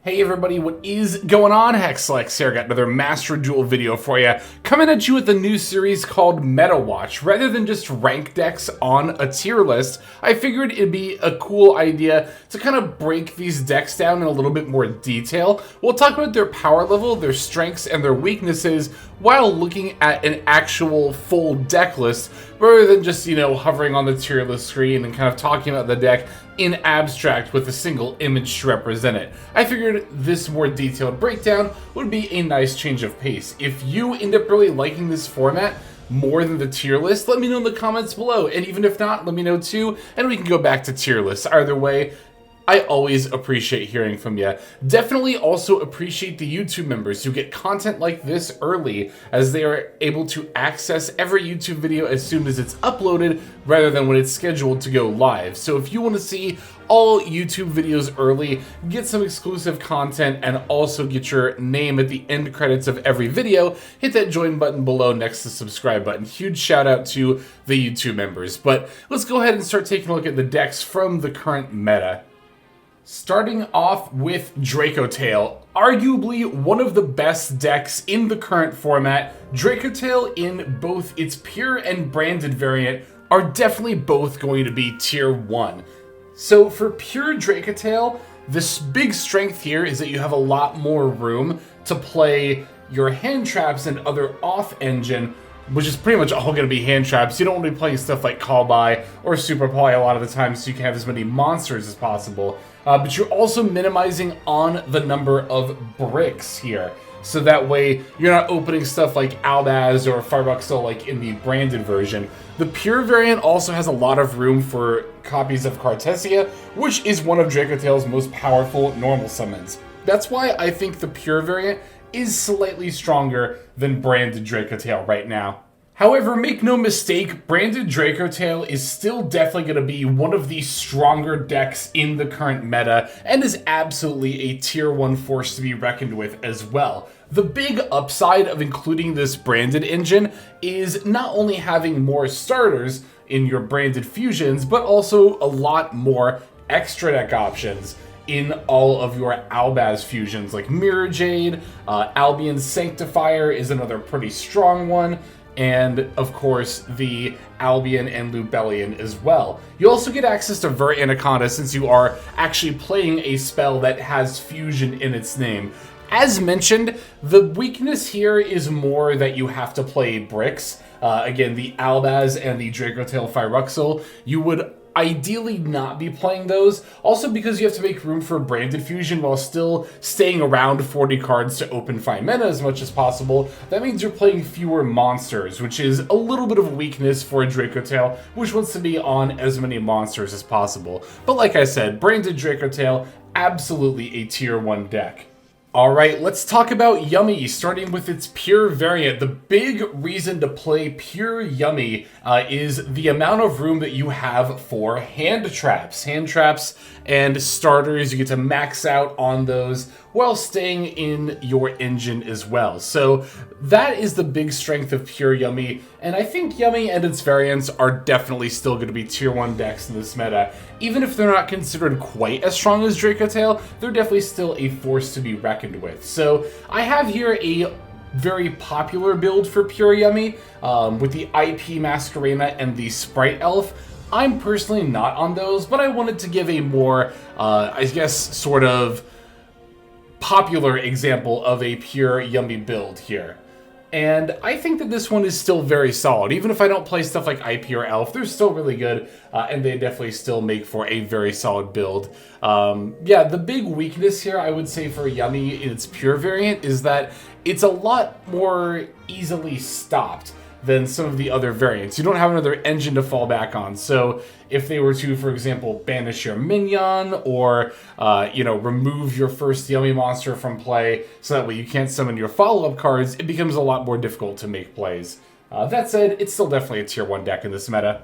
Hey everybody, what is going on? Hexlex here, got another Master Duel video for you. Coming at you with a new series called Meta Watch. Rather than just rank decks on a tier list, I figured it'd be a cool idea to kind of break these decks down in a little bit more detail. We'll talk about their power level, their strengths, and their weaknesses while looking at an actual full deck list, rather than just, hovering on the tier list screen and kind of talking about the deck in abstract with a single image to represent it. I figured this more detailed breakdown would be a nice change of pace. If you end up really liking this format more than the tier list, let me know in the comments below. And even if not, let me know too, and we can go back to tier lists. Either way, I always appreciate hearing from you. Definitely also appreciate the YouTube members who get content like this early, as they are able to access every YouTube video as soon as it's uploaded rather than when it's scheduled to go live. So if you want to see all YouTube videos early, get some exclusive content, and also get your name at the end credits of every video, hit that join button below next to the subscribe button. Huge shout out to the YouTube members. But let's go ahead and start taking a look at the decks from the current meta. Starting off with Dracotail, arguably one of the best decks in the current format. Dracotail in both its pure and branded variant are definitely both going to be tier 1. So for pure Dracotail, this big strength here is that you have a lot more room to play your hand traps and other off-engine, which is pretty much all going to be hand traps. You don't want to be playing stuff like Call By or Super Ply a lot of the time, so you can have as many monsters as possible. But you're also minimizing on the number of bricks here. So that way, you're not opening stuff like Albaz or Firebuxel like in the branded version. The pure variant also has a lot of room for copies of Cartesia, which is one of Dracotail's most powerful normal summons. That's why I think the pure variant is slightly stronger than branded Dracotail right now. However, make no mistake, branded Dracotail is still definitely going to be one of the stronger decks in the current meta, and is absolutely a tier 1 force to be reckoned with as well. The big upside of including this branded engine is not only having more starters in your branded fusions, but also a lot more extra deck options in all of your Albaz fusions, like Mirror Jade. Albion Sanctifier is another pretty strong one, and of course the Albion and Lubellion as well. You also get access to Ver Anaconda, since you are actually playing a spell that has fusion in its name. As mentioned, the weakness here is more that you have to play bricks. Again, the Albaz and the Dracotail Firebuxel, you would ideally not be playing those. Also because you have to make room for branded fusion while still staying around 40 cards to open fine mana as much as possible. That means you're playing fewer monsters, which is a little bit of a weakness for a Dracotail, which wants to be on as many monsters as possible. But like I said, branded Dracotail, absolutely a tier 1 deck. Alright, let's talk about Yummy, starting with its pure variant. The big reason to play pure Yummy is the amount of room that you have for hand traps. Hand traps and starters, you get to max out on those while staying in your engine as well. So that is the big strength of pure Yummy, and I think Yummy and its variants are definitely still going to be tier 1 decks in this meta. Even if they're not considered quite as strong as Dracotail, they're definitely still a force to be reckoned with. So I have here a very popular build for pure Yummy, with the IP Masquerena and the Sprite Elf. I'm personally not on those, but I wanted to give a more, I guess, sort of popular example of a pure Yummy build here. And I think that this one is still very solid. Even if I don't play stuff like IP or Elf, they're still really good, and they definitely still make for a very solid build. Yeah, the big weakness here, I would say, for Yummy in its pure variant is that it's a lot more easily stopped than some of the other variants. You don't have another engine to fall back on. So if they were to, for example, banish your minion, or remove your first Yummy monster from play so that way you can't summon your follow-up cards, it becomes a lot more difficult to make plays. That said, it's still definitely a tier 1 deck in this meta.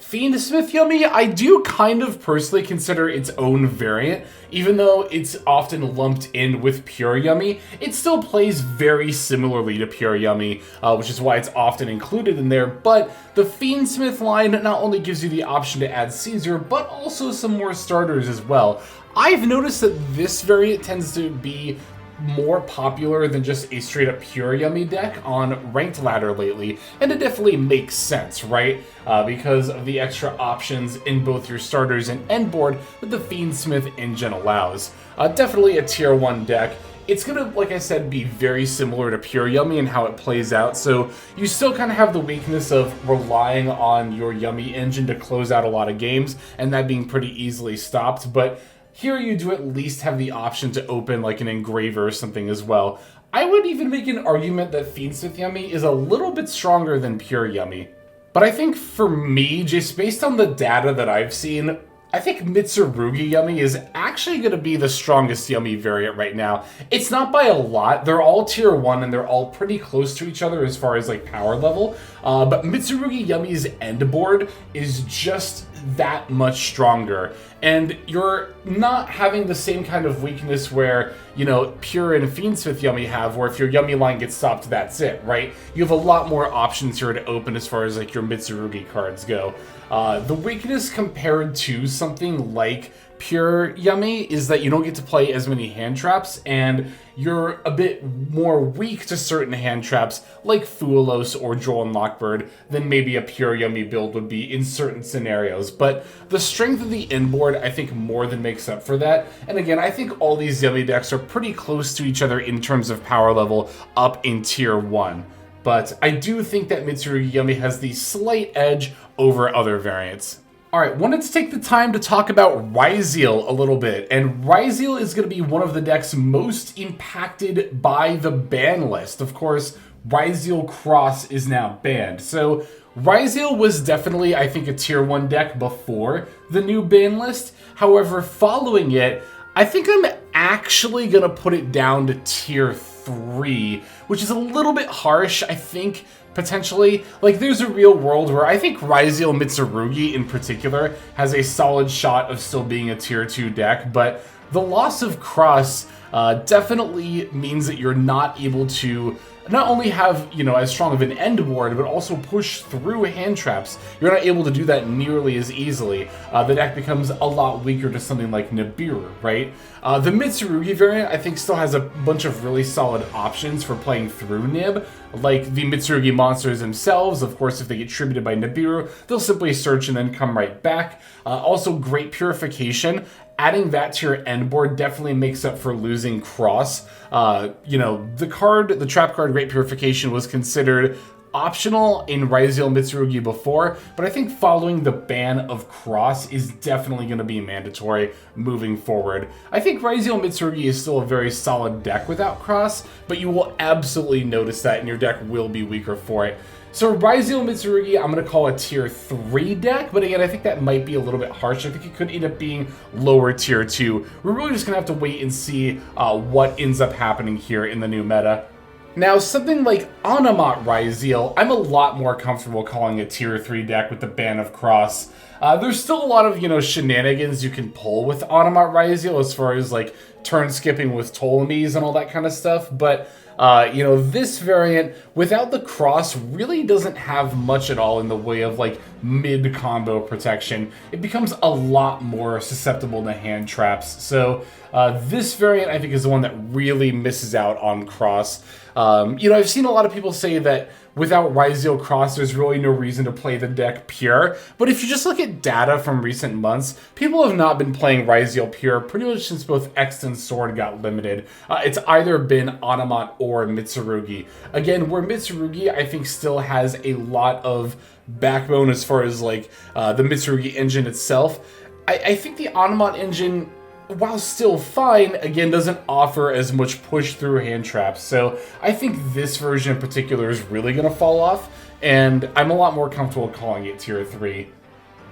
Fiendsmith Yummy, I do kind of personally consider its own variant. Even though it's often lumped in with pure Yummy, it still plays very similarly to pure Yummy, which is why it's often included in there. But the Fiendsmith line not only gives you the option to add Caesar, but also some more starters as well. I've noticed that this variant tends to be more popular than just a straight up pure Yummy deck on ranked ladder lately, and it definitely makes sense, right? Because of the extra options in both your starters and end board that the Fiendsmith engine allows. Definitely a tier 1 deck. It's gonna, like I said, be very similar to pure Yummy and how it plays out, so you still kind of have the weakness of relying on your Yummy engine to close out a lot of games, and that being pretty easily stopped, but here you do at least have the option to open like an engraver or something as well. I would even make an argument that Fiendsmith Yummy is a little bit stronger than pure Yummy. But I think for me, just based on the data that I've seen, I think Mitsurugi Yummy is actually going to be the strongest Yummy variant right now. It's not by a lot. They're all tier 1 and they're all pretty close to each other as far as like power level. But Mitsurugi Yummy's end board is just that much stronger. And you're not having the same kind of weakness where, you know, Pure and Fiendsmith Yummy have, where if your Yummy line gets stopped, that's it, right? You have a lot more options here to open as far as like your Mitsurugi cards go. The weakness compared to something like Pure Yummy is that you don't get to play as many hand traps, and you're a bit more weak to certain hand traps like Fuelos or Joel and Lockbird than maybe a Pure Yummy build would be in certain scenarios. But the strength of the inboard, I think, more than makes up for that. And again, I think all these Yummy decks are pretty close to each other in terms of power level up in tier 1. But I do think that Mitsurugi Yummy has the slight edge over other variants. Alright, wanted to take the time to talk about Ryzeal a little bit, and Ryzeal is going to be one of the decks most impacted by the ban list. Of course, Ryzeal Cross is now banned, so Ryzeal was definitely, I think, a tier 1 deck before the new ban list. However, following it, I think I'm actually going to put it down to tier 3, which is a little bit harsh, I think, potentially. Like, there's a real world where I think Ryzeal Mitsurugi in particular has a solid shot of still being a tier 2 deck, but the loss of Cross definitely means that you're not able to not only have, you know, as strong of an end board, but also push through hand traps. You're not able to do that nearly as easily. The deck becomes a lot weaker to something like Nibiru, right? The Mitsurugi variant, I think, still has a bunch of really solid options for playing through Nib, like the Mitsurugi monsters themselves. Of course, if they get tributed by Nibiru, they'll simply search and then come right back. Also, Great Purification. Adding that to your end board definitely makes up for losing Cross. You know, the trap card Great Purification was considered optional in Ryzeal Mitsurugi before, but I think following the ban of Cross is definitely going to be mandatory moving forward. I think Ryzeal Mitsurugi is still a very solid deck without Cross, but you will absolutely notice that, and your deck will be weaker for it. So Ryzeal Mitsurugi, I'm going to call a tier 3 deck, but again, I think that might be a little bit harsh. I think it could end up being lower tier 2. We're really just going to have to wait and see what ends up happening here in the new meta. Now, something like Onomat Ryzeal, I'm a lot more comfortable calling a tier 3 deck with the ban of Cross. There's still a lot of, you know, shenanigans you can pull with Onomat Ryzeal as far as, like, turn skipping with Ptolemies and all that kind of stuff, but you know, this variant, without the Cross, really doesn't have much at all in the way of, like, mid-combo protection. It becomes a lot more susceptible to hand traps. So this variant, I think, is the one that really misses out on Cross. You know, I've seen a lot of people say that without Ryzeal Cross, there's really no reason to play the deck pure. But if you just look at data from recent months, people have not been playing Ryzeal pure pretty much since both X and Sword got limited. It's either been Onomat or Mitsurugi. Again, where Mitsurugi, I think, still has a lot of backbone as far as, like, the Mitsurugi engine itself. I think the Onomat engine, while still fine, again, doesn't offer as much push through hand traps. So I think this version in particular is really going to fall off, and I'm a lot more comfortable calling it tier 3.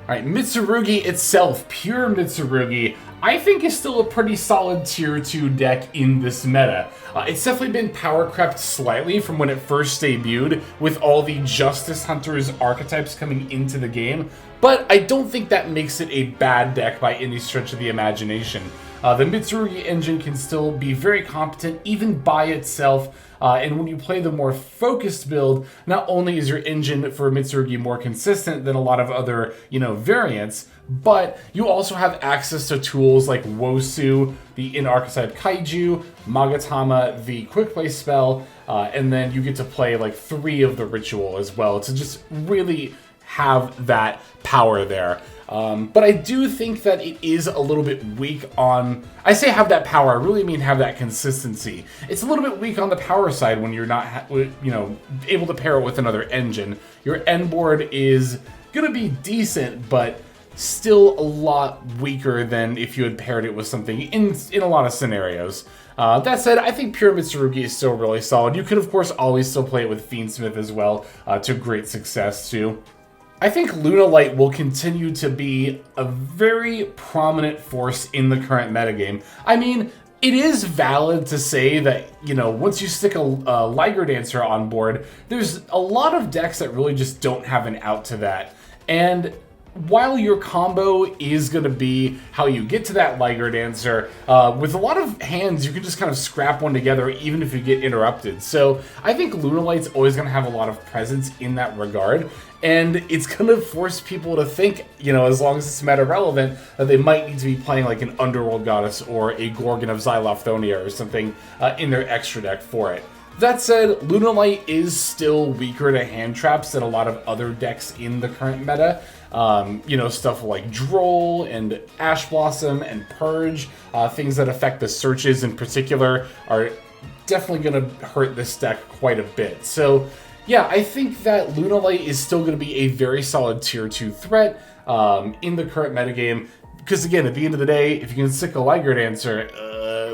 Alright, Mitsurugi itself, pure Mitsurugi, I think is still a pretty solid tier 2 deck in this meta. It's definitely been power crept slightly from when it first debuted, with all the Justice Hunters archetypes coming into the game, but I don't think that makes it a bad deck by any stretch of the imagination. The Mitsurugi engine can still be very competent even by itself. And when you play the more focused build, not only is your engine for Mitsurugi more consistent than a lot of other, variants, but you also have access to tools like Wosu, the in-archetype Kaiju, Magatama, the quick play spell, and then you get to play like 3 of the ritual as well to just really have that power there. But I do think that it is a little bit weak on... I say have that power, I really mean have that consistency. It's a little bit weak on the power side when you're not, able to pair it with another engine. Your end board is going to be decent, but still a lot weaker than if you had paired it with something in a lot of scenarios. That said, I think pure Mitsurugi is still really solid. You could, of course, always still play it with Fiendsmith as well, to great success, too. I think Lunalight will continue to be a very prominent force in the current metagame. I mean, it is valid to say that, once you stick a Liger Dancer on board, there's a lot of decks that really just don't have an out to that. And while your combo is going to be how you get to that Liger Dancer, with a lot of hands, you can just kind of scrap one together even if you get interrupted. So I think Lunalight's always going to have a lot of presence in that regard. And it's going to force people to think, as long as it's meta relevant, that they might need to be playing like an Underworld Goddess or a Gorgon of Xylophonia or something in their extra deck for it. That said, Lunalight is still weaker to hand traps than a lot of other decks in the current meta. Stuff like Droll and Ash Blossom and Purge, things that affect the searches in particular, are definitely going to hurt this deck quite a bit. So, yeah, I think that Lunalight is still going to be a very solid tier 2 threat in the current metagame. Because again, at the end of the day, if you can stick a Liger Dancer,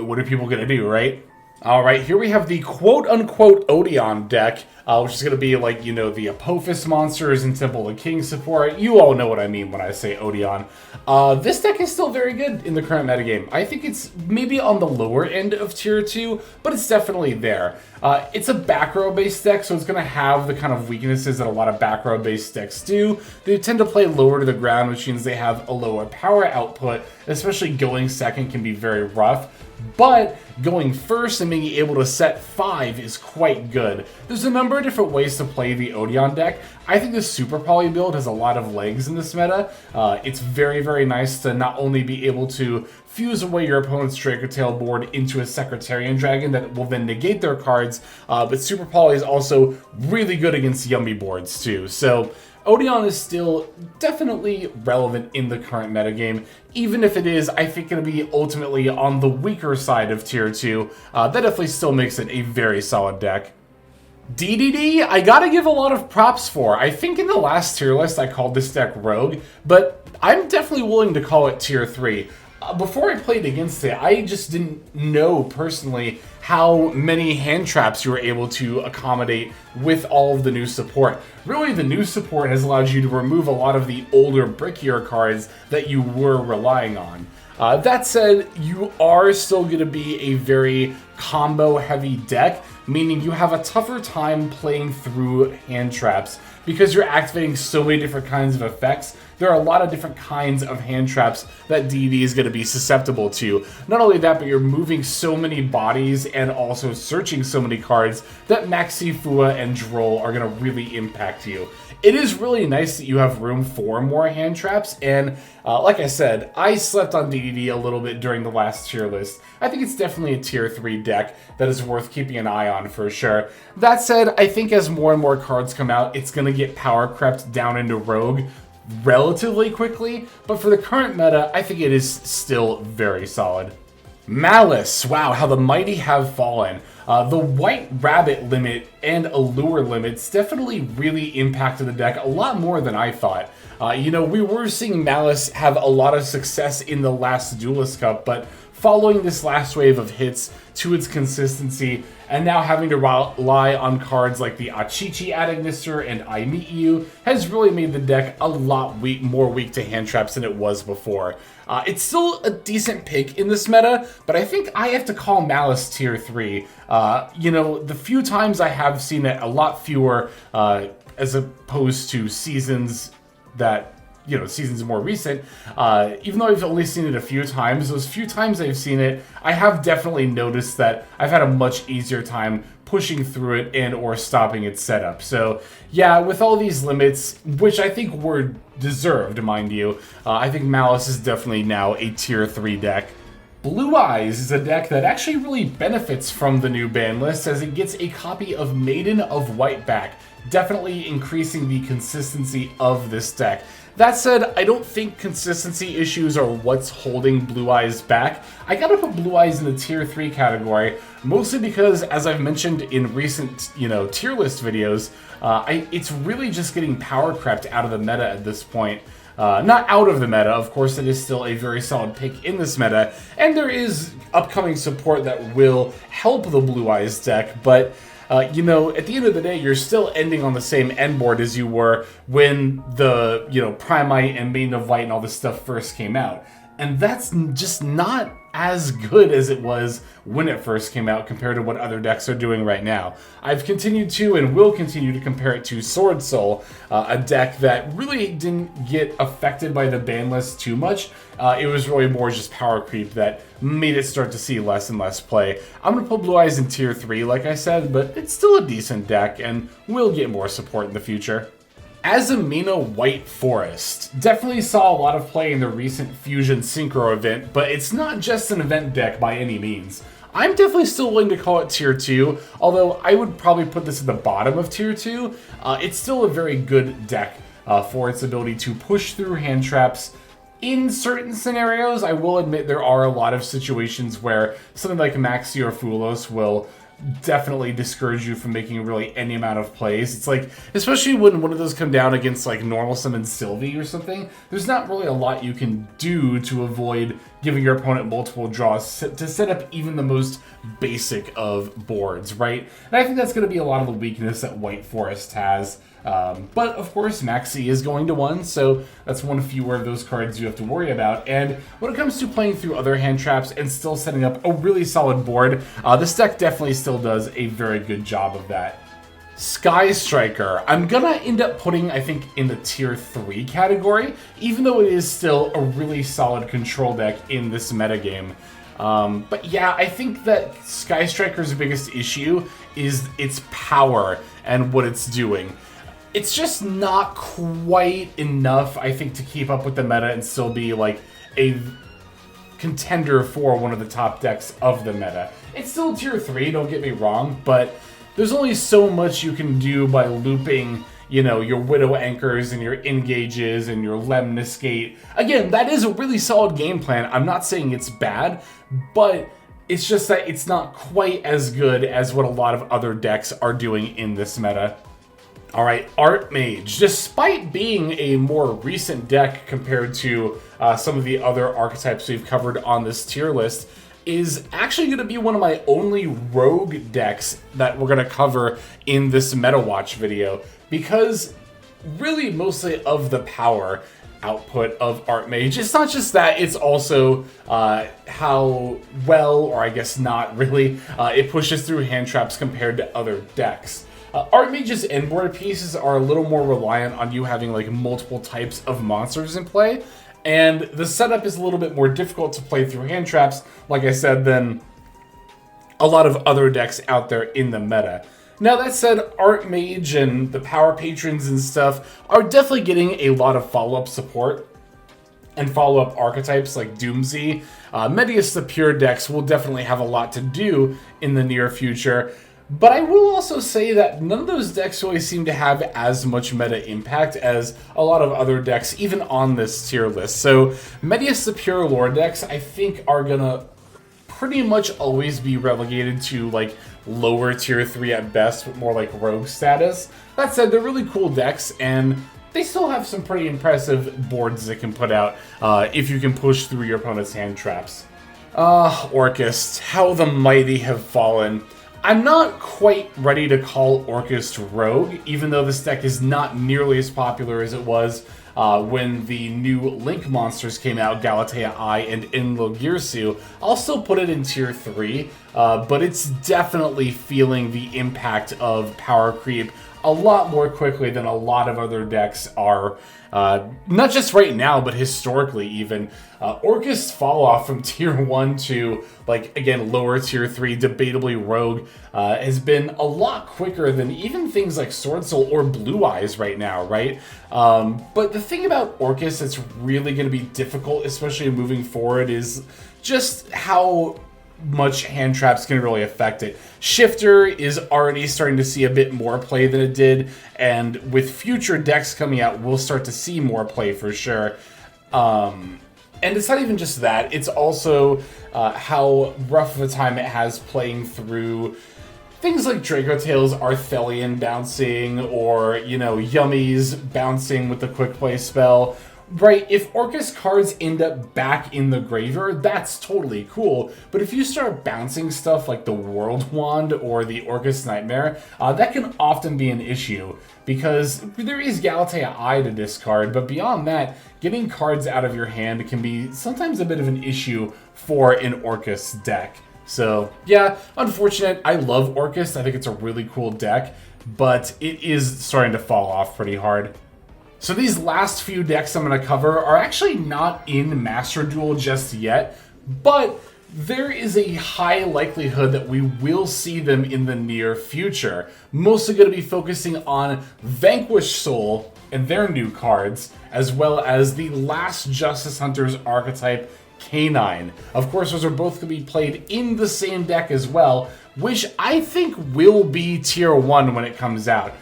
what are people going to do, right? Alright, here we have the quote-unquote Odion deck, which is going to be like, the Apophis monsters and Temple of the King support. You all know what I mean when I say Odion. This deck is still very good in the current metagame. I think it's maybe on the lower end of tier 2, but it's definitely there. It's a back row based deck, so it's going to have the kind of weaknesses that a lot of back row based decks do. They tend to play lower to the ground, which means they have a lower power output, especially going second can be very rough. But going first and being able to set 5 is quite good. There's a number of different ways to play the Odion deck. I think the Super Poly build has a lot of legs in this meta. It's very, very nice to not only be able to fuse away your opponent's Dracotail board into a Secretarian Dragon that will then negate their cards, but Super Poly is also really good against Yummy boards too. So Odion is still definitely relevant in the current metagame, even if it is, I think, going to be ultimately on the weaker side of tier 2. That definitely still makes it a very solid deck. DDD, I gotta give a lot of props for. I think in the last tier list I called this deck Rogue, but I'm definitely willing to call it tier 3. Before I played against it, I just didn't know personally how many hand traps you were able to accommodate with all of the new support. Really, the new support has allowed you to remove a lot of the older, brickier cards that you were relying on. That said, you are still going to be a very combo-heavy deck, meaning you have a tougher time playing through hand traps because you're activating so many different kinds of effects. There are a lot of different kinds of hand traps that DD is going to be susceptible to. Not only that, but you're moving so many bodies and also searching so many cards that Maxi, Fua, and Droll are going to really impact you. It is really nice that you have room for more hand traps, and like I said, I slept on DDD a little bit during the last tier list. I think it's definitely a tier 3 deck that is worth keeping an eye on for sure. That said, I think as more and more cards come out, it's going to get power crept down into Rogue relatively quickly, but for the current meta, I think it is still very solid. Maliss, wow, how the mighty have fallen. The White Rabbit limit and Allure limits definitely really impacted the deck a lot more than I thought. We were seeing Maliss have a lot of success in the last Duelist Cup, but following this last wave of hits to its consistency, and now having to rely on cards like the Achichi Adagnister and I Meet You has really made the deck a lot more weak to hand traps than it was before. It's still a decent pick in this meta, but I think I have to call Maliss tier 3. The few times I have seen it, a lot fewer as opposed to seasons that seasons more recent, even though I've only seen it a few times, those few times I've seen it, I have definitely noticed that I've had a much easier time pushing through it and or stopping its setup. So yeah, with all these limits, which I think were deserved, mind you, I think Maliss is definitely now a tier 3 deck. Blue Eyes is a deck that actually really benefits from the new ban list, as it gets a copy of Maiden of White back, definitely increasing the consistency of this deck. That said, I don't think consistency issues are what's holding Blue Eyes back. I gotta put Blue Eyes in the tier 3 category, mostly because, as I've mentioned in recent, tier list videos, it's really just getting power crept out of the meta at this point. Not out of the meta, of course, it is still a very solid pick in this meta, and there is upcoming support that will help the Blue Eyes deck, but at the end of the day, you're still ending on the same end board as you were when the, Primite and Maiden of White and all this stuff first came out. And that's just not as good as it was when it first came out compared to what other decks are doing right now. I've continued to and will continue to compare it to Sword Soul, a deck that really didn't get affected by the ban list too much. It was really more just power creep that made it start to see less and less play. I'm going to put Blue Eyes in tier 3, like I said, but it's still a decent deck and will get more support in the future. Azumina White Forest definitely saw a lot of play in the recent Fusion Synchro event, but it's not just an event deck by any means. I'm definitely still willing to call it tier 2, although I would probably put this at the bottom of tier 2. It's still a very good deck for its ability to push through hand traps. In certain scenarios, I will admit there are a lot of situations where something like Maxi or Fulos will definitely discourage you from making really any amount of plays. It's like, especially when one of those come down against like normal summon Sylvie or something, there's not really a lot you can do to avoid giving your opponent multiple draws to set up even the most basic of boards, right? And I think that's going to be a lot of the weakness that White Forest has. But of course, Maxi is going to 1, so that's one fewer of those cards you have to worry about. And when it comes to playing through other hand traps and still setting up a really solid board, this deck definitely still does a very good job of that. Sky Striker, I'm gonna end up putting, I think, in the tier 3 category, even though it is still a really solid control deck in this metagame. But yeah, I think that Sky Striker's biggest issue is its power and what it's doing. It's just not quite enough, I think, to keep up with the meta and still be like a contender for one of the top decks of the meta. It's still tier 3, don't get me wrong, but there's only so much you can do by looping, your Widow Anchors and your Engages and your Lemniscate. Again, that is a really solid game plan. I'm not saying it's bad, but it's just that it's not quite as good as what a lot of other decks are doing in this meta. Alright, Artmage. Despite being a more recent deck compared to some of the other archetypes we've covered on this tier list, is actually going to be one of my only rogue decks that we're going to cover in this Meta Watch video, because really mostly of the power output of Artmage. It's not just that, it's also how well, or I guess not really, it pushes through hand traps compared to other decks. Artmage's endboard pieces are a little more reliant on you having like multiple types of monsters in play, and the setup is a little bit more difficult to play through hand traps, like I said, than a lot of other decks out there in the meta. Now that said, Artmage and the Power Patrons and stuff are definitely getting a lot of follow-up support and follow-up archetypes like Doomsday. Medius the Pure decks will definitely have a lot to do in the near future. But I will also say that none of those decks really seem to have as much meta impact as a lot of other decks, even on this tier list. So Medius the Pure Lore decks, I think, are gonna pretty much always be relegated to like lower tier 3 at best, but more like rogue status. That said, they're really cool decks, and they still have some pretty impressive boards they can put out if you can push through your opponent's hand traps. Orcust, how the mighty have fallen. I'm not quite ready to call Orcust rogue, even though this deck is not nearly as popular as it was when the new Link monsters came out, Galatea I and Inlogirsu. I'll still put it in tier 3, but it's definitely feeling the impact of power creep a lot more quickly than a lot of other decks are. Not just right now, but historically even. Orcust fall off from tier 1 to, like, again, lower tier 3, debatably rogue, has been a lot quicker than even things like Sword Soul or Blue Eyes right now, right? But the thing about Orcust that's really going to be difficult, especially moving forward, is just how much hand traps can really affect it. Shifter is already starting to see a bit more play than it did, and with future decks coming out, we'll start to see more play for sure. And it's not even just that, it's also how rough of a time it has playing through things like Dracotail's Arthelion bouncing, or, you know, Yummy's bouncing with the quick play spell. Right, if Orcust cards end up back in the graveyard, that's totally cool. But if you start bouncing stuff like the World Wand or the Orcust Nightmare, that can often be an issue, because there is Galatea Eye to discard, but beyond that, getting cards out of your hand can be sometimes a bit of an issue for an Orcust deck. So yeah, unfortunate. I love Orcust, I think it's a really cool deck, but it is starting to fall off pretty hard. So these last few decks I'm going to cover are actually not in Master Duel just yet, but there is a high likelihood that we will see them in the near future. Mostly going to be focusing on Vanquished Soul and their new cards, as well as the Last Justice Hunter's archetype, Canine. Of course, those are both going to be played in the same deck as well, which I think will be tier 1 when it comes out.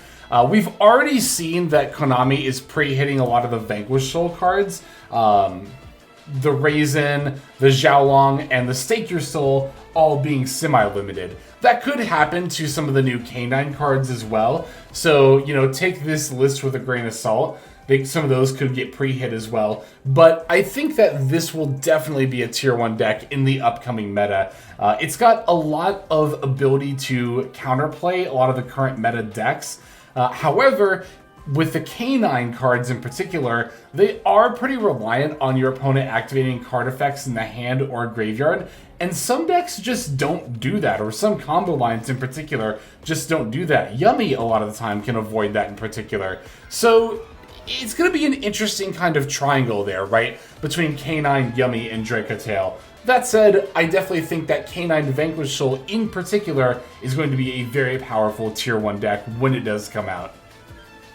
We've already seen that Konami is pre-hitting a lot of the Vanquished Soul cards. The Raisin, the Xiaolong, and the Stake Your Soul all being semi-limited. That could happen to some of the new Canine cards as well. So, you know, take this list with a grain of salt. I think some of those could get pre-hit as well. But I think that this will definitely be a tier 1 deck in the upcoming meta. It's got a lot of ability to counterplay a lot of the current meta decks. However, with the Canine cards in particular, they are pretty reliant on your opponent activating card effects in the hand or graveyard, and some decks just don't do that, or some combo lines in particular just don't do that. Yummy, a lot of the time, can avoid that in particular. So it's going to be an interesting kind of triangle there, right, between Canine, Yummy, and Dracotail. That said, I definitely think that Canine Vanquished Soul in particular is going to be a very powerful tier 1 deck when it does come out.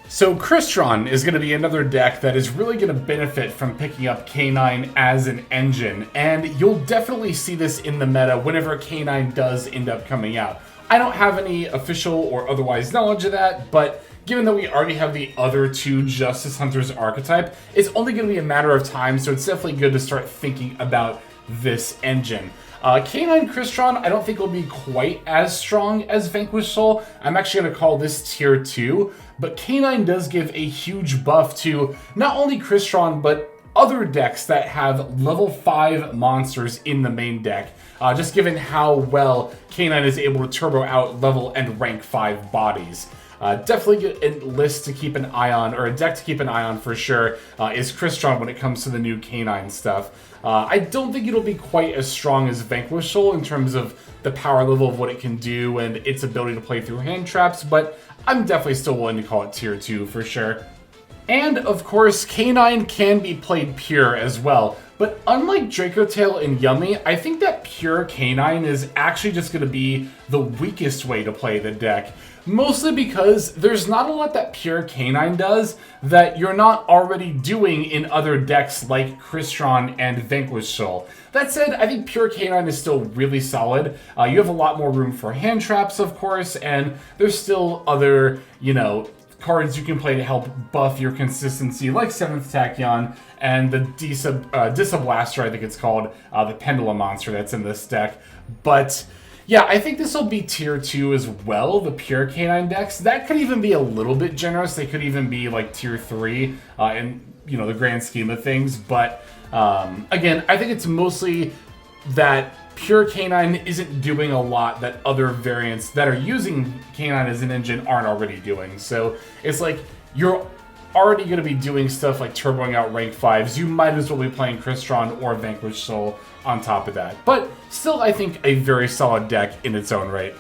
So Crystron is going to be another deck that is really going to benefit from picking up Canine as an engine, and you'll definitely see this in the meta whenever Canine does end up coming out. I don't have any official or otherwise knowledge of that, but given that we already have the other two Justice Hunters archetype, it's only going to be a matter of time, so it's definitely good to start thinking about this engine. Canine Crystron, I don't think will be quite as strong as Vanquished Soul. I'm actually going to call this tier 2, but Canine does give a huge buff to not only Crystron, but other decks that have level 5 monsters in the main deck, just given how well Canine is able to turbo out level and rank 5 bodies. Definitely a list to keep an eye on, or a deck to keep an eye on for sure, is Crystron when it comes to the new Canine stuff. I don't think it'll be quite as strong as Vanquished Soul in terms of the power level of what it can do and its ability to play through hand traps, but I'm definitely still willing to call it tier 2 for sure. And of course, Canine can be played pure as well. But unlike Dracotail and Yummy, I think that pure Canine is actually just going to be the weakest way to play the deck. Mostly because there's not a lot that pure Canine does that you're not already doing in other decks like Crystron and Vanquished Soul. That said, I think pure Canine is still really solid. You have a lot more room for hand traps, of course, and there's still other, you know, cards you can play to help buff your consistency, like 7th Tachyon and the Disa Blaster, I think it's called, the Pendulum monster that's in this deck. But yeah, I think this will be tier 2 as well, the pure Canine decks. That could even be a little bit generous. They could even be like tier 3 in, you know, the grand scheme of things. But again, I think it's mostly that pure Canine isn't doing a lot that other variants that are using Canine as an engine aren't already doing. So it's like you're already going to be doing stuff like turboing out rank 5s. You might as well be playing Crystron or Vanquished Soul on top of that. But still, I think a very solid deck in its own right.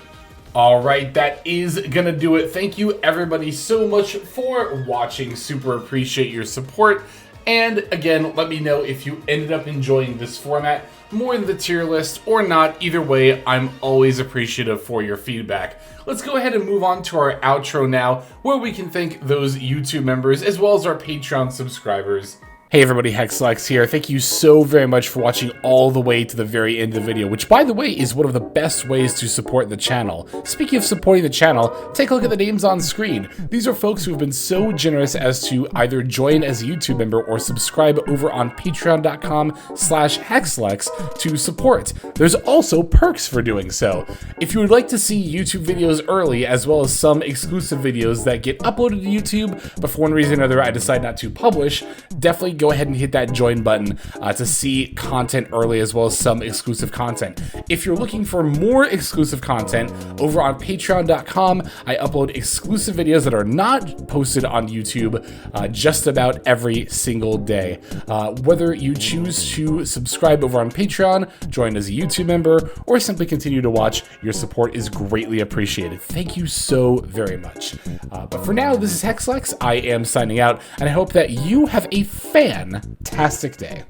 All right, that is gonna do it. Thank you everybody so much for watching. Super appreciate your support. And again, let me know if you ended up enjoying this format more than the tier list or not. Either way, I'm always appreciative for your feedback. Let's go ahead and move on to our outro now, where we can thank those YouTube members as well as our Patreon subscribers. Hey everybody, Hexlex here. Thank you so very much for watching all the way to the very end of the video, which by the way is one of the best ways to support the channel. Speaking of supporting the channel, take a look at the names on screen. These are folks who have been so generous as to either join as a YouTube member or subscribe over on patreon.com/Hexlex to support. There's also perks for doing so. If you would like to see YouTube videos early, as well as some exclusive videos that get uploaded to YouTube, but for one reason or another I decide not to publish, definitely go ahead and hit that join button to see content early as well as some exclusive content. If you're looking for more exclusive content, over on patreon.com, I upload exclusive videos that are not posted on YouTube just about every single day. Whether you choose to subscribe over on Patreon, join as a YouTube member, or simply continue to watch, your support is greatly appreciated. Thank you so very much. But for now, this is Hexlex. I am signing out, and I hope that you have a fantastic day.